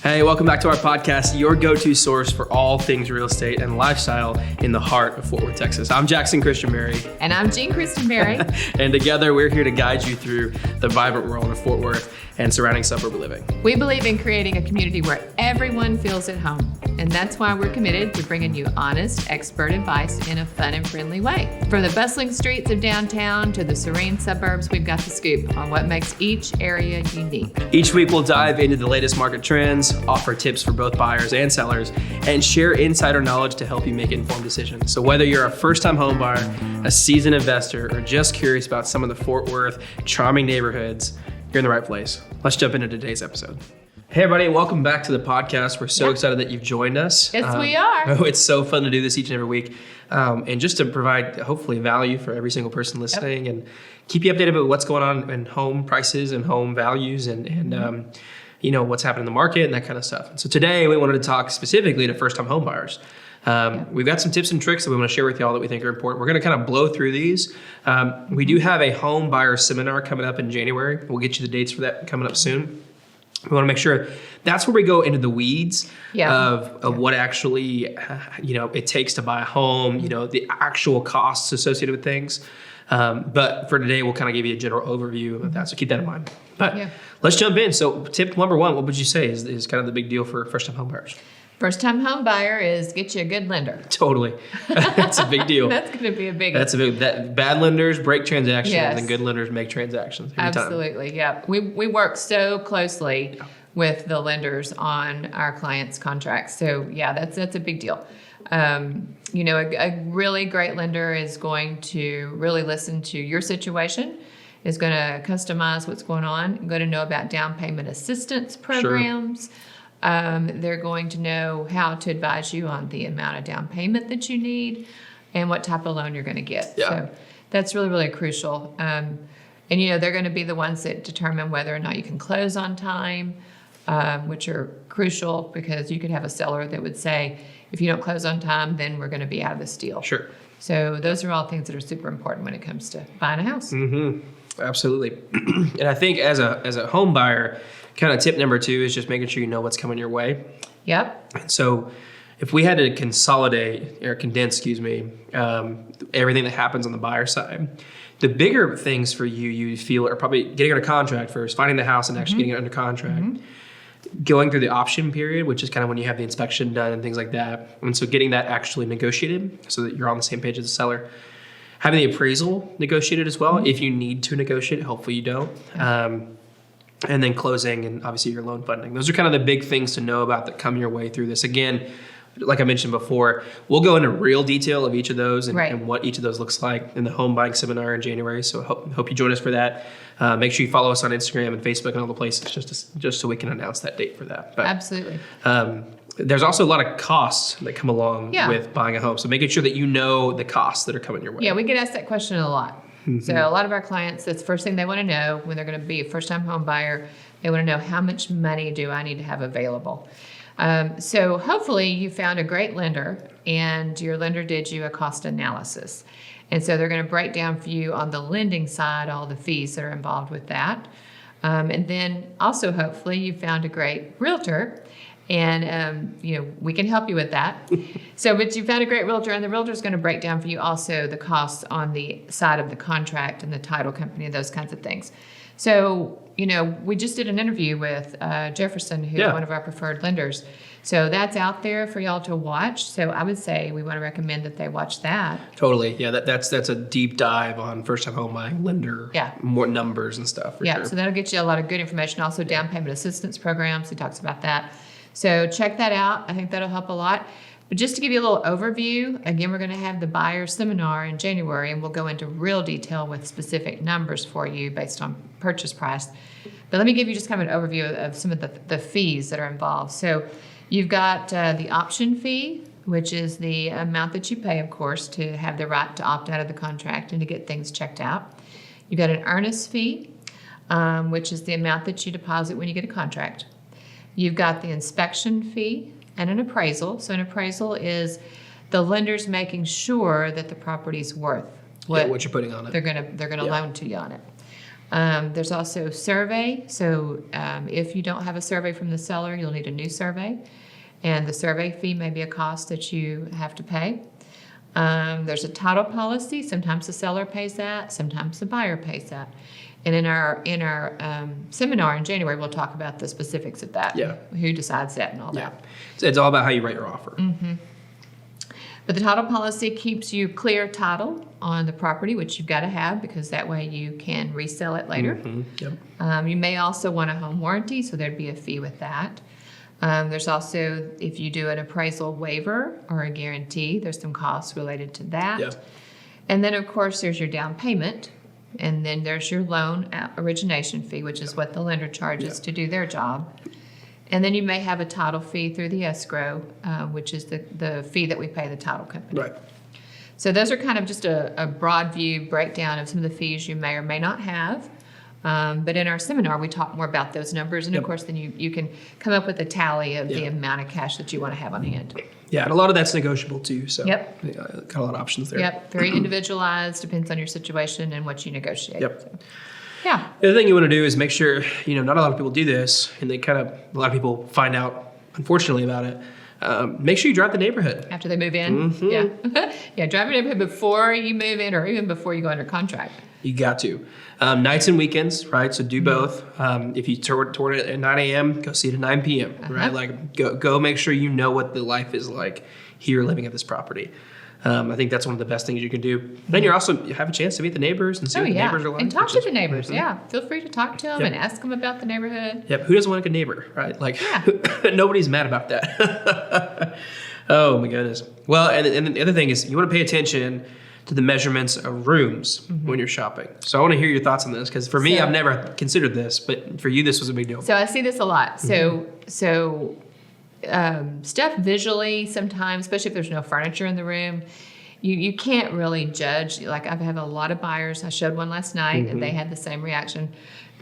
Hey, welcome back to our podcast, your go-to source for all things real estate and lifestyle in the heart of Fort Worth, Texas. I'm Jackson Christian Berry. And I'm Jean Kristen Berry. And together we're here to guide you through the vibrant world of Fort Worth and surrounding suburb living. We believe in creating a community where everyone feels at home. And that's why we're committed to bringing you honest, expert advice in a fun and friendly way. From the bustling streets of downtown to the serene suburbs, we've got the scoop on what makes each area unique. Each week we'll dive into the latest market trends, offer tips for both buyers and sellers, and share insider knowledge to help you make informed decisions. So whether you're a first-time home buyer, a seasoned investor, or just curious about some of the Fort Worth charming neighborhoods, you're in the right place. Let's jump into today's episode. Hey everybody, welcome back to the podcast. We're so excited that you've joined us. Yes, we are. Oh, it's so fun to do this each and every week. And just to provide hopefully value for every single person listening and keep you updated about what's going on in home prices and home values and what's happening in the market and that kind of stuff. And so today we wanted to talk specifically to first-time home buyers. We've got some tips and tricks that we want to share with y'all that we think are important. We're going to kind of blow through these. We do have a home buyer seminar coming up in January. We'll get you the dates for that coming up soon. We want to make sure that's where we go into the weeds of what actually, it takes to buy a home, the actual costs associated with things. But for today, we'll kind of give you a general overview of that. So keep that in mind. But let's jump in. So tip number one, what would you say is kind of the big deal for first-time home buyers? First-time home buyer is get you a good lender. Totally. That's a big deal. That's going to be a big one. Bad lenders break transactions and good lenders make transactions every Absolutely, time. Yeah. We work so closely with the lenders on our clients' contracts. So that's a big deal. A really great lender is going to really listen to your situation, is going to customize what's going on, going to know about down payment assistance programs. Sure. They're going to know how to advise you on the amount of down payment that you need and what type of loan you're going to get. Yeah. So that's really, really crucial. And they're going to be the ones that determine whether or not you can close on time, which are crucial because you could have a seller that would say, if you don't close on time, then we're going to be out of this deal. Sure. So those are all things that are super important when it comes to buying a house. Mm-hmm. Absolutely. And I think as a home buyer, kind of tip number two is just making sure you know what's coming your way. Yep. And so if we had to condense, everything that happens on the buyer side, the bigger things for you feel are probably getting under contract first, finding the house and actually getting it under contract, going through the option period, which is kind of when you have the inspection done and things like that. And so getting that actually negotiated so that you're on the same page as the seller. Having the appraisal negotiated as well, if you need to negotiate it, hopefully you don't. And then closing and obviously your loan funding. Those are kind of the big things to know about that come your way through this. Again, like I mentioned before, we'll go into real detail of each of those and what each of those looks like in the home buying seminar in January. So hope you join us for that. Make sure you follow us on Instagram and Facebook and all the places just so we can announce that date for that. But, absolutely. There's also a lot of costs that come along with buying a home. So making sure that you know the costs that are coming your way. Yeah, we get asked that question a lot. So a lot of our clients, that's the first thing they want to know when they're going to be a first-time home buyer. They want to know, how much money do I need to have available? So hopefully you found a great lender and your lender did you a cost analysis. And so they're going to break down for you on the lending side all the fees that are involved with that. And then also hopefully you found a great realtor. And, we can help you with that. But you found a great realtor, and the realtor is going to break down for you also the costs on the side of the contract and the title company and those kinds of things. So, we just did an interview with Jefferson, who's one of our preferred lenders. So that's out there for y'all to watch. So I would say we want to recommend that they watch that. Totally. Yeah, that's a deep dive on first-time home buying lender. Yeah. More numbers and stuff. For sure. So that'll get you a lot of good information. Also, down payment assistance programs. He talks about that. So check that out. I think that'll help a lot. But just to give you a little overview, again, we're going to have the buyer seminar in January, and we'll go into real detail with specific numbers for you based on purchase price. But let me give you just kind of an overview of some of the fees that are involved. So you've got the option fee, which is the amount that you pay, of course, to have the right to opt out of the contract and to get things checked out. You've got an earnest fee, which is the amount that you deposit when you get a contract. You've got the inspection fee and an appraisal. So an appraisal is the lender's making sure that the property's worth what you're putting on it. They're gonna loan to you on it. There's also survey. So if you don't have a survey from the seller, you'll need a new survey. And the survey fee may be a cost that you have to pay. There's a title policy. Sometimes the seller pays that. Sometimes the buyer pays that. And in our seminar in January, we'll talk about the specifics of that. Yeah. Who decides that and all Yeah. that. It's all about how you write your offer. But the title policy keeps you clear title on the property, which you've got to have because that way you can resell it later. Yep. You may also want a home warranty, so there'd be a fee with that. There's also, if you do an appraisal waiver or a guarantee, there's some costs related to that. Yeah. And then, of course, there's your down payment. And then there's your loan origination fee, which is what the lender charges to do their job. And then you may have a title fee through the escrow, which is the fee that we pay the title company. Right. So those are kind of just a broad view breakdown of some of the fees you may or may not have. But in our seminar, we talk more about those numbers. And of course, then you can come up with a tally of the amount of cash that you want to have on hand. Yeah, and a lot of that's negotiable too. So Yep. got a lot of options there. Yep, very individualized, depends on your situation and what you negotiate. Yep. So, yeah. The other thing you want to do is make sure, not a lot of people do this, and a lot of people find out, unfortunately, about it. Make sure you drive the neighborhood. After they move in? Yeah. Yeah, drive your neighborhood before you move in or even before you go under contract. You got to. Nights and weekends, right? So do both. If you toured it at 9 a.m., go see it at 9 p.m., right? Like go make sure you know what the life is like here living at this property. I think that's one of the best things you can do. Then you have a chance to meet the neighbors and see what the neighbors are like. And talk to the neighbors, yeah. Feel free to talk to them and ask them about the neighborhood. Yep. Who doesn't want a good neighbor, right? Like, nobody's mad about that. Oh, my goodness. Well, and the other thing is you want to pay attention to the measurements of rooms when you're shopping. So I want to hear your thoughts on this because for me, I've never considered this, but for you, this was a big deal. So I see this a lot. So stuff visually sometimes, especially if there's no furniture in the room, you can't really judge. Like I've had a lot of buyers. I showed one last night and they had the same reaction.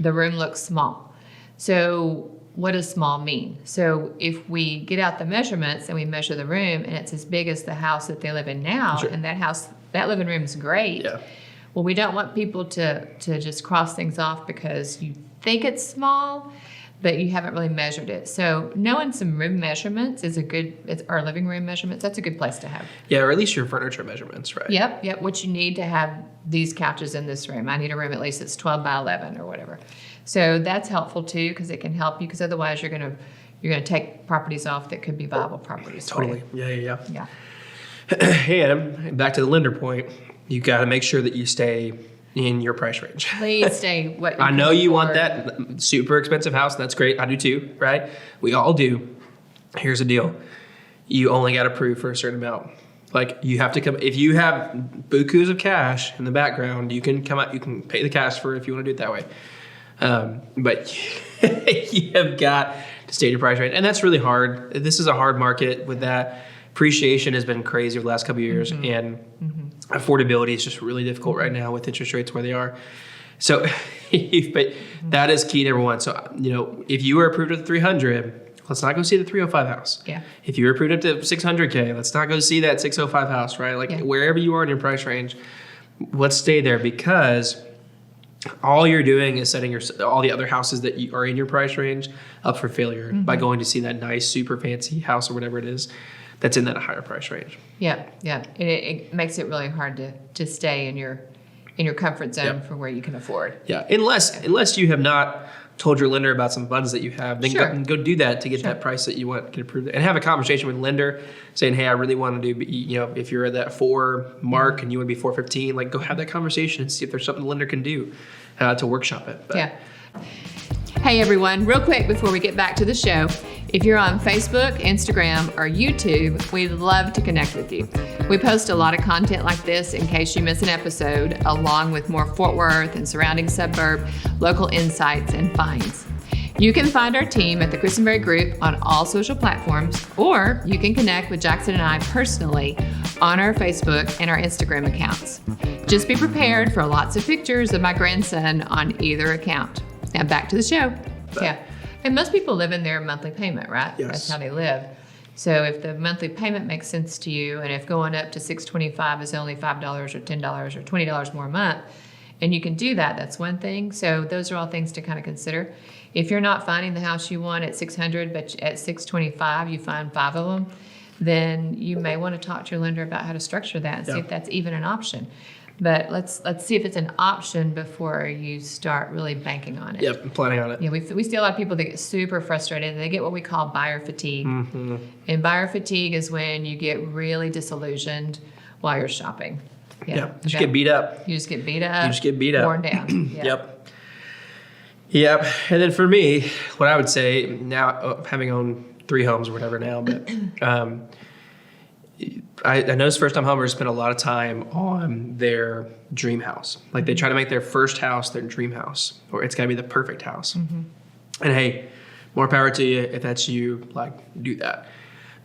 The room looks small. So what does small mean? So if we get out the measurements and we measure the room and it's as big as the house that they live in now, and that living room is great. Yeah. Well, we don't want people to just cross things off because you think it's small, but you haven't really measured it. So knowing some room measurements or living room measurements, that's a good place to have. Yeah, or at least your furniture measurements, right? Yep. What you need to have these couches in this room. I need a room at least that's 12 by 11 or whatever. So that's helpful too because it can help you because otherwise you're gonna take properties off that could be viable properties. Totally. Yeah. Yeah. Hey, Adam, back to the lender point. You got to make sure that you stay in your price range. Please stay what you I know can you want afford. that super expensive house. That's great. I do too, right? We all do. Here's the deal. You only got approved for a certain amount. Like you have to come, if you have bukus of cash in the background, you can come out, you can pay the cash for it if you want to do it that way. But you have got to stay in your price range. And that's really hard. This is a hard market with that. Appreciation has been crazy over the last couple of years, and affordability is just really difficult right now with interest rates where they are. So, but that is key, number one. So, if you were approved at 300, let's not go see the 305 house. Yeah. If you were approved up to 600K, let's not go see that 605 house, right? Like wherever you are in your price range, let's stay there because all you're doing is setting all the other houses that are in your price range up for failure by going to see that nice, super fancy house or whatever it is that's in that higher price range. Yeah. It makes it really hard to stay in your comfort zone for where you can afford. Yeah, unless you have not told your lender about some funds that you have, then go do that to get that price that you want, get approved, and have a conversation with the lender saying, hey, I really want to do, if you're at that 4 mark and you want to be 415, like go have that conversation and see if there's something the lender can do to workshop it. But. Yeah. Hey everyone, real quick before we get back to the show, if you're on Facebook, Instagram, or YouTube, we'd love to connect with you. We post a lot of content like this in case you miss an episode, along with more Fort Worth and surrounding suburb, local insights, and finds. You can find our team at the Christenberry Group on all social platforms, or you can connect with Jackson and I personally on our Facebook and our Instagram accounts. Just be prepared for lots of pictures of my grandson on either account. Now back to the show. Yeah. And most people live in their monthly payment, right? Yes. That's how they live. So if the monthly payment makes sense to you, and if going up to $625 is only $5 or $10 or $20 more a month, and you can do that. That's one thing. So those are all things to kind of consider. If you're not finding the house you want at 600, but at 625 you find 5 of them, then you may want to talk to your lender about how to structure that and see if that's even an option. But let's see if it's an option before you start really banking on it. Yep, I'm planning on it. Yeah, we see a lot of people that get super frustrated. They get what we call buyer fatigue. Mm-hmm. And buyer fatigue is when you get really disillusioned while you're shopping. Yeah, you just get beat up. You just get beat up. You just get beat up. Worn down. Yeah. Yep. And then for me, what I would say now, having owned 3 homes or whatever now, but I notice first-time homers spend a lot of time on their dream house. Like they try to make their first house their dream house, or it's got to be the perfect house. Mm-hmm. And hey, more power to you if that's you. Like, do that.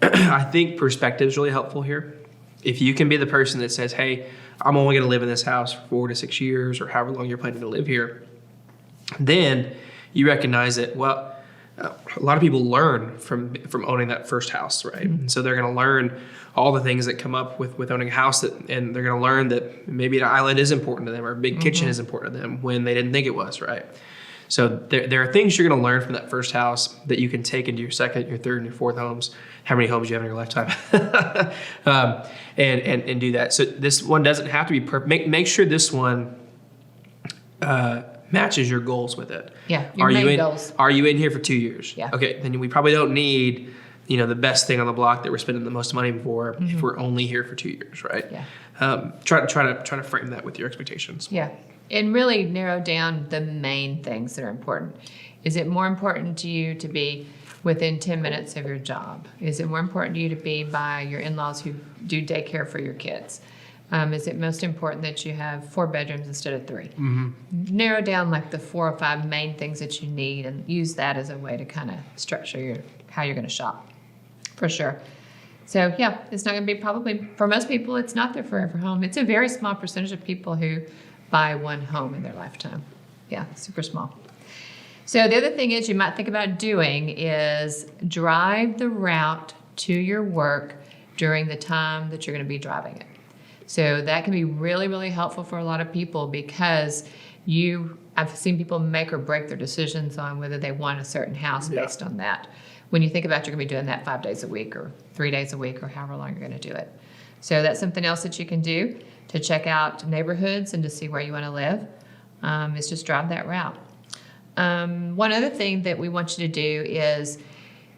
I think perspective is really helpful here. If you can be the person that says, "Hey, I'm only going to live in this house for 4 to 6 years, or however long you're planning to live here," then you recognize that a lot of people learn from owning that first house, right? Mm-hmm. And so they're going to learn all the things that come up with owning a house, and they're going to learn that maybe an island is important to them or a big kitchen is important to them when they didn't think it was, right? So there are things you're going to learn from that first house that you can take into your second, your third, and your fourth homes, how many homes you have in your lifetime, and do that. So this one doesn't have to be perfect. Make sure this one matches your goals with it. Yeah, your main goals. Are you in here for 2 years? Yeah. Okay, then we probably don't need, the best thing on the block that we're spending the most money for if we're only here for 2 years, right? Yeah. Try to frame that with your expectations. Yeah, and really narrow down the main things that are important. Is it more important to you to be within 10 minutes of your job? Is it more important to you to be by your in-laws who do daycare for your kids? Is it most important that you have 4 bedrooms instead of 3? Mm-hmm. Narrow down like the 4 or 5 main things that you need and use that as a way to kind of structure how you're going to shop, for sure. So yeah, it's not going to be probably, for most people, it's not their forever home. It's a very small percentage of people who buy one home in their lifetime. Yeah, super small. So the other thing is you might think about doing is drive the route to your work during the time that you're going to be driving it. So that can be really, really helpful for a lot of people because I've seen people make or break their decisions on whether they want a certain house based on that. When you think about you're going to be doing that 5 days a week or 3 days a week or however long you're going to do it. So that's something else that you can do to check out neighborhoods and to see where you want to live, is just drive that route. One other thing that we want you to do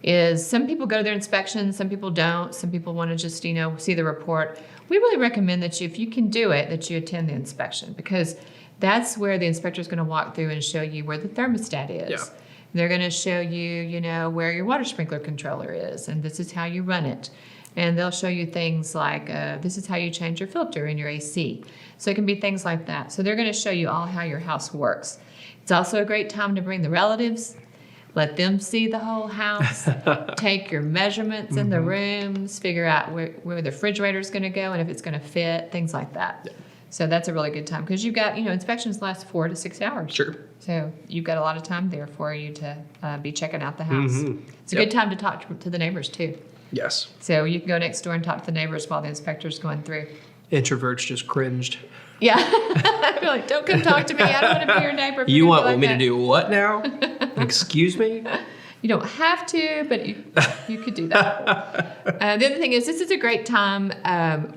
is some people go to their inspections, some people don't, some people want to just, see the report. We really recommend that if you can do it, that you attend the inspection because that's where the inspector is going to walk through and show you where the thermostat is. Yeah. They're going to show you, where your water sprinkler controller is, and this is how you run it. And they'll show you things like, this is how you change your filter in your AC. So it can be things like that. So they're going to show you all how your house works. It's also a great time to bring the relatives. Let them see the whole house, take your measurements in the rooms, figure out where the refrigerator is going to go and if it's going to fit, things like that. Yeah. So that's a really good time because you've got, inspections last 4 to 6 hours. Sure. So you've got a lot of time there for you to be checking out the house. Mm-hmm. It's a good time to talk to the neighbors too. Yes. So you can go next door and talk to the neighbors while the inspector's going through. Introverts just cringed. Yeah. You're like, don't come talk to me. I don't want to be your neighbor. You want me to do what now? Excuse me? You don't have to, but you could do that. The other thing is this is a great time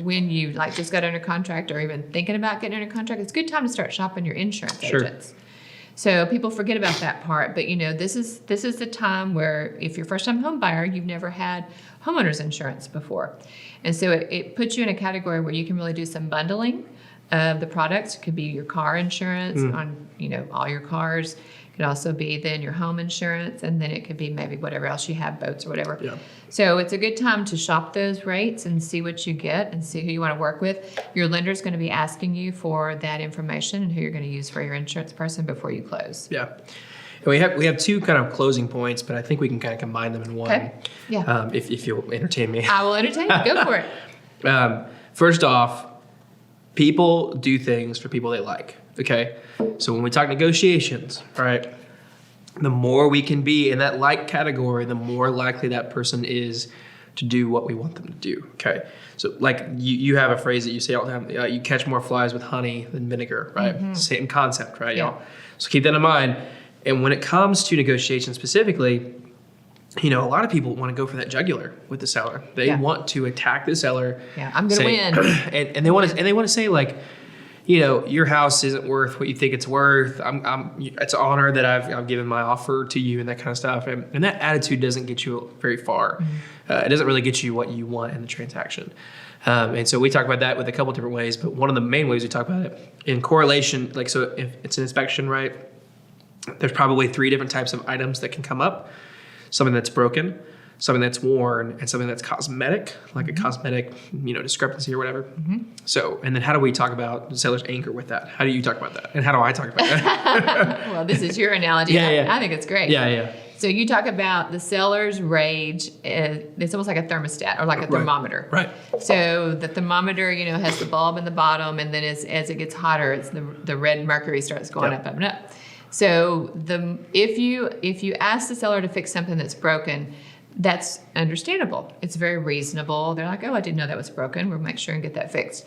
when you just got under contract or even thinking about getting under contract. It's a good time to start shopping your insurance agents. So people forget about that part, but this is the time where if you're a first-time home buyer, you've never had homeowners insurance before. And so it puts you in a category where you can really do some bundling of the products. It could be your car insurance on, all your cars. It could also be then your home insurance, and then it could be maybe whatever else you have, boats or whatever. Yeah. So it's a good time to shop those rates and see what you get and see who you want to work with. Your lender's going to be asking you for that information and who you're going to use for your insurance person before you close. Yeah. And we have 2 kind of closing points, but I think we can kind of combine them in one. Okay. Yeah. If you'll entertain me. I will entertain you. Go for it. First off, people do things for people they like. Okay. So when we talk negotiations, all right, the more we can be in that like category, the more likely that person is to do what we want them to do. Okay. So like you have a phrase that you say all the time, you catch more flies with honey than vinegar, right? Same concept, right, y'all? So keep that in mind. And when it comes to negotiation specifically, a lot of people want to go for that jugular with the seller. They want to attack the seller. Yeah, I'm going to win. And they want to say like, your house isn't worth what you think it's worth. It's an honor that I've given my offer to you and that kind of stuff. And that attitude doesn't get you very far. It doesn't really get you what you want in the transaction. And so we talk about that with a couple different ways, but one of the main ways we talk about it in correlation, like, so if it's an inspection, right, there's probably 3 different types of items that can come up. Something that's broken, something that's worn, and something that's cosmetic, like a cosmetic, discrepancy or whatever. So, and then how do we talk about the seller's anger with that? How do you talk about that? And how do I talk about that? Well, this is your analogy. I think it's great. Yeah. So you talk about the seller's rage. It's almost like a thermostat or like a thermometer. Right. So the thermometer, has the bulb in the bottom, and then as it gets hotter, it's the red mercury starts going up and up. So if you ask the seller to fix something that's broken, that's understandable. It's very reasonable. They're like, oh, I didn't know that was broken. We'll make sure and get that fixed.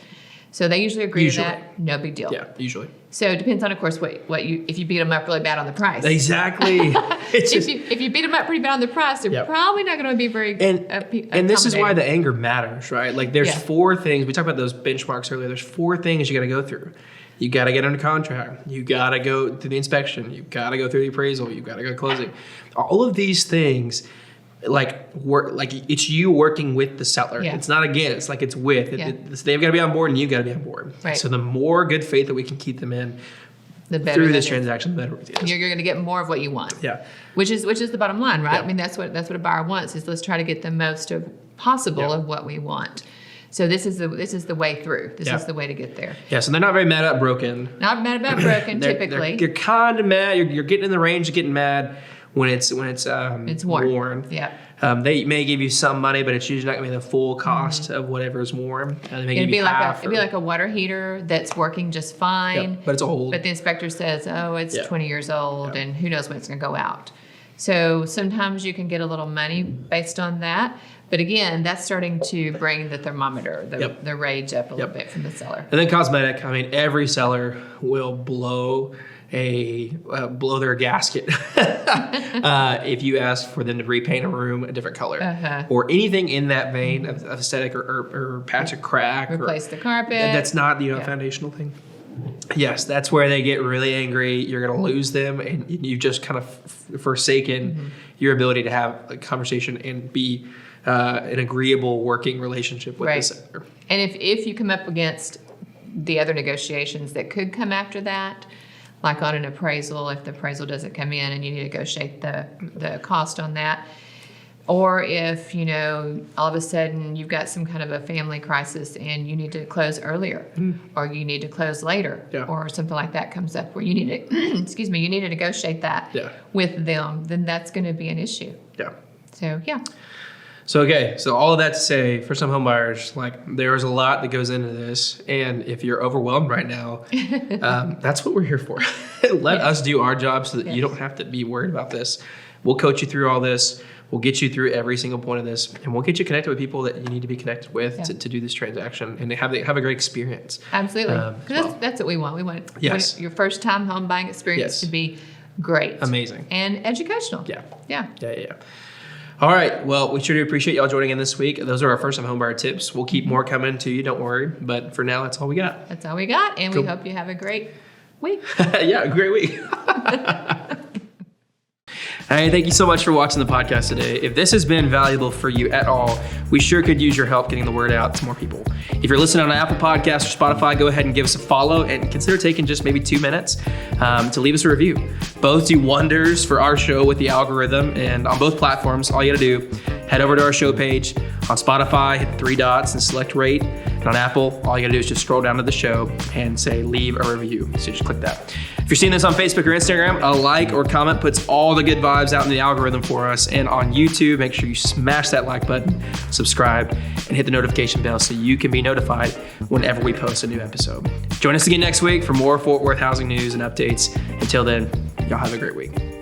So they usually agree to that. No big deal. Yeah, usually. So it depends on, of course, if you beat them up really bad on the price. Exactly. If you beat them up pretty bad on the price, they're probably not going to be very and this is why the anger matters, right? Like there's 4 things. We talked about those benchmarks earlier. There's 4 things you got to go through. You got to get under contract. You got to go through the inspection. You got to go through the appraisal. You got to go closing. All of these things, it's you working with the seller. Yeah. It's not against, like it's with. They've got to be on board and you've got to be on board. Right. So the more good faith that we can keep them in through this transaction, the better it is. You're going to get more of what you want. Yeah. Which is the bottom line, right? Yeah. I mean, that's what a buyer wants, is let's try to get the most possible of what we want. So this is the way through. This is the way to get there. Yeah, so they're not very mad about broken. Not mad about broken, typically. You're kind of mad. You're getting in the range of getting mad when it's worn. Yeah. They may give you some money, but it's usually not going to be the full cost of whatever is worn. It'd be like a water heater that's working just fine. But it's old. But the inspector says, oh, it's 20 years old, and who knows when it's going to go out. So sometimes you can get a little money based on that. But again, that's starting to bring the thermometer, the rage up a little bit from the seller. And then cosmetic. I mean, every seller will blow their gasket if you ask for them to repaint a room a different color or anything in that vein of aesthetic or patch of crack. Replace the carpet. That's not a foundational thing. Yes, that's where they get really angry. You're going to lose them, and you've just kind of forsaken your ability to have a conversation and be an agreeable working relationship with the seller. And if you come up against the other negotiations that could come after that, like on an appraisal, if the appraisal doesn't come in and you need to negotiate the cost on that, or if, all of a sudden you've got some kind of a family crisis and you need to close earlier or you need to close later or something like that comes up where you need to, you need to negotiate that with them, then that's going to be an issue. Yeah. So, So all of that to say, for some home buyers, there's a lot that goes into this, and if you're overwhelmed right now, that's what we're here for. Let us do our job so that you don't have to be worried about this. We'll coach you through all this. We'll get you through every single point of this, and we'll get you connected with people that you need to be connected with to do this transaction and have a great experience. Absolutely, because that's what we want. We want your first time home buying experience to be great, amazing, and educational. Yeah. All right. Well, we sure do appreciate y'all joining in this week. Those are our first time homebuyer tips. We'll keep more coming to you. Don't worry. But for now, that's all we got. That's all we got. And we hope you have a great week. A great week. Hey, thank you so much for watching the podcast today. If this has been valuable for you at all, we sure could use your help getting the word out to more people. If you're listening on Apple Podcasts or Spotify, go ahead and give us a follow and consider taking just maybe 2 minutes to leave us a review. Both do wonders for our show with the algorithm, and on both platforms, all you gotta do, head over to our show page. On Spotify, hit 3 dots and select rate. And on Apple, all you gotta do is just scroll down to the show and say leave a review. So just click that. If you're seeing this on Facebook or Instagram, a like or comment puts all the good vibes out in the algorithm for us. And on YouTube, make sure you smash that like button, subscribe, and hit the notification bell so you can be notified whenever we post a new episode. Join us again next week for more Fort Worth housing news and updates. Until then, y'all have a great week.